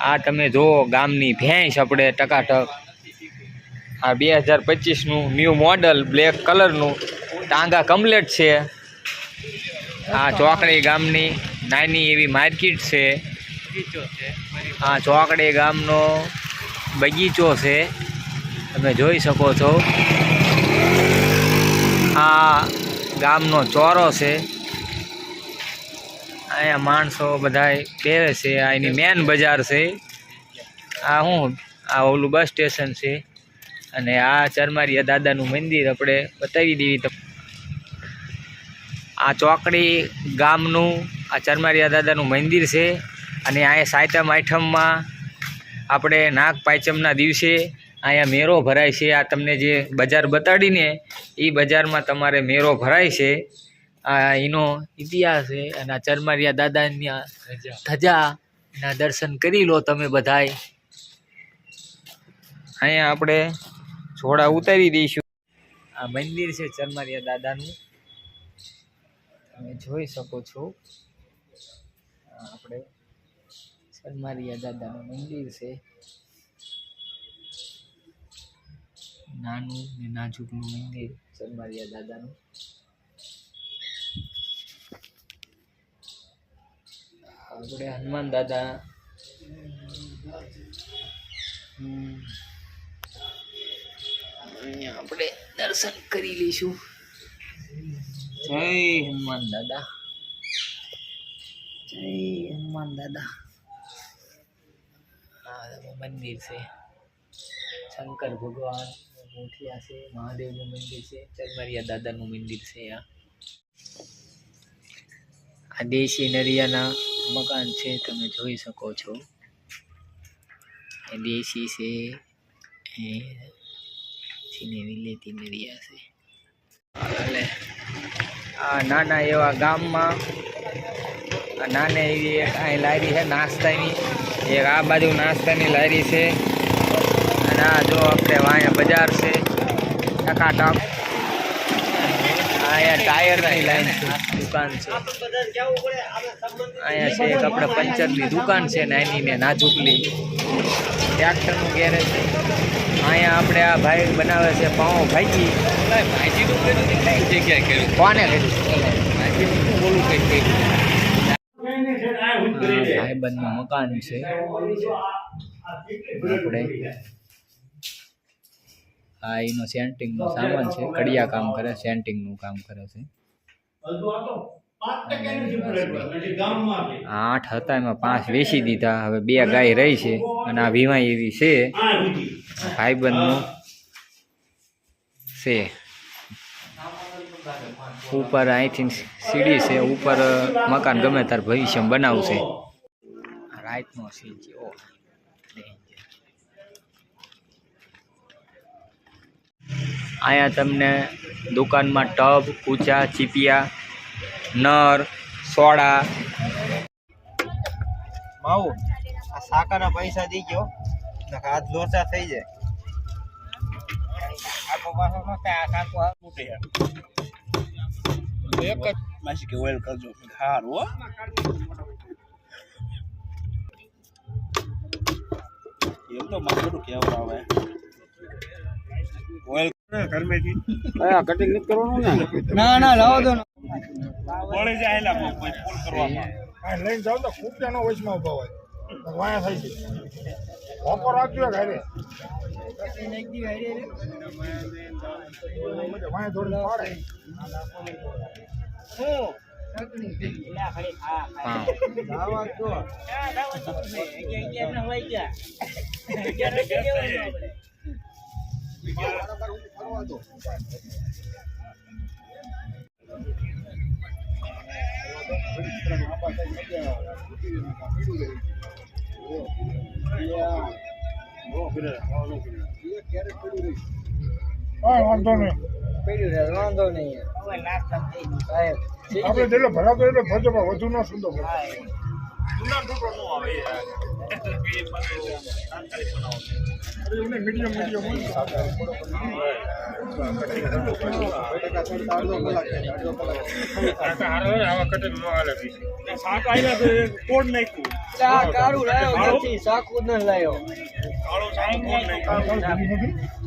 આ તમે જુઓ ગામની ભેંસ આપણે ટકાટક આ 2025નું ન્યૂ મોડલ બ્લેક કલરનું ટાંગા કમ્પ્લેટ છે। આ ચોકડી ગામની નાની એવી માર્કેટ છે। આ ચોકડી ગામનો બગીચો છે, તમે જોઈ શકો છો। આ ગામનો ચોરો છે, અહીંયા માણસો બધાય પહેરે છે। આ એની મેન બજાર છે। આ આ ઓલું બસ સ્ટેશન છે અને આ ચરમારિયા દાદાનું મંદિર આપણે બતાવી દેવી તમને। આ ચોકડી ગામનું આ ચરમારિયા દાદાનું મંદિર છે અને અહીંયા સાતમ આઠમમાં આપણે નાગ પાંચમના દિવસે અહીંયા મેળો ભરાય છે। આ તમને જે બજાર બતાડીને એ બજારમાં તમારે મેળો ભરાય છે। આ એનો ઇતિહાસ છે અને આ ચરમારિયા દાદાની ધજાના દર્શન કરી લો તમે બધાય। અહીંયા આપણે જોડા ઉતારી દઈશું। આ મંદિર છે ચરમારિયા દાદાનું, તમે જોઈ શકો છો। આપણે ચરમારિયા દાદાનું મંદિર છે, નાનું ને નાજુકનું મંદિર ચરમારિયા દાદાનું। આપણે હનુમાન દાદા અહીંયા આપણે દર્શન કરી લઈશું। જય હનુમાન દાદા, જય હનુમાન દાદા। આ મંદિર છે, શંકર ભગવાન મોઠિયા છે, મહાદેવનું મંદિર છે, ચરમારિયા દાદાનું મંદિર છે। આ દેશી નરિયાના મકાન છે, તમે જોઈ શકો છો। એ દેશી છે, એ ચીને વિલેતી નરિયા છે। એટલે આ નાના એવા ગામમાં આ નાને એવી એક અહીં લારી છે નાસ્તાની, એક આ બાજુ નાસ્તાની લારી છે અને આ જો આપણે વાયા બજાર છે ટકાટક। અહીંયા ટાયરની લાઈન છે, દુકાન છે। અહીંયા છે એક આપણે પંચરની દુકાન છે નાની ને નાજુકલી, ટ્રેક્ટરનું ગેરેજ છે। અહીંયા આપણે આ ભાઈ બનાવે છે પાઉં ભાજી। કોને બોલું કઈ ભાઈબંધનું મકાન છે। આપણે આ એનો સેન્ટિંગનો સામાન છે, કડિયા કામ કરે, સેન્ટિંગનું કામ કરે છે। 8 હતા, એમાં 5 વેચી દીધા, હવે 2 ગાય રહી છે અને આ વીમાઈ એવી છે ભાઈબંધનું છે। ઉપર અહીંથી સીડી છે, ઉપર મકાન ગમે તાર ભવિષ્યમાં બનાવશે। રાતનો સીન છે, ઓ અહીંયા તમને દુકાનમાં ટબ, કૂચા, ચીપિયા, નર, સોડા। માવું આ સાકાના પૈસા દી ગયો, હાથ લોચા થઈ જાય। આખો પાછો ન થાય, આ સાકો આ તૂટે એક જ માસી કે ઓઇલ કરજો હારું હો। એમ તો મારું કેવું આવે ઓઇલ ઘરમેથી આ કટિંગ નથી કરવાનું ને? ના ના લાવો દો, બોળી જાય એલા ફૂલ કરવામાં આ લઈને જાવ તો ખૂબ તેનો વચમાં ઉભા હોય વાયા થઈ છે ઓપર રાખજો ઘરે કટિંગ એક દી આઈ રે વાયા થોડી પાડે હું કટિંગ એલા ખરી હા આવા તો એક ન હોય ગયા વાંધો નહીં આપણે જેટલો ભરાતો એટલો ભરજો, વધુ ન સુંદર મીડિયમ શાક આવ્યા કોડ નાખ્યું કાળું લાયો નથી સાકું ન લાયો કાળો શાક કોડ નાખ્યું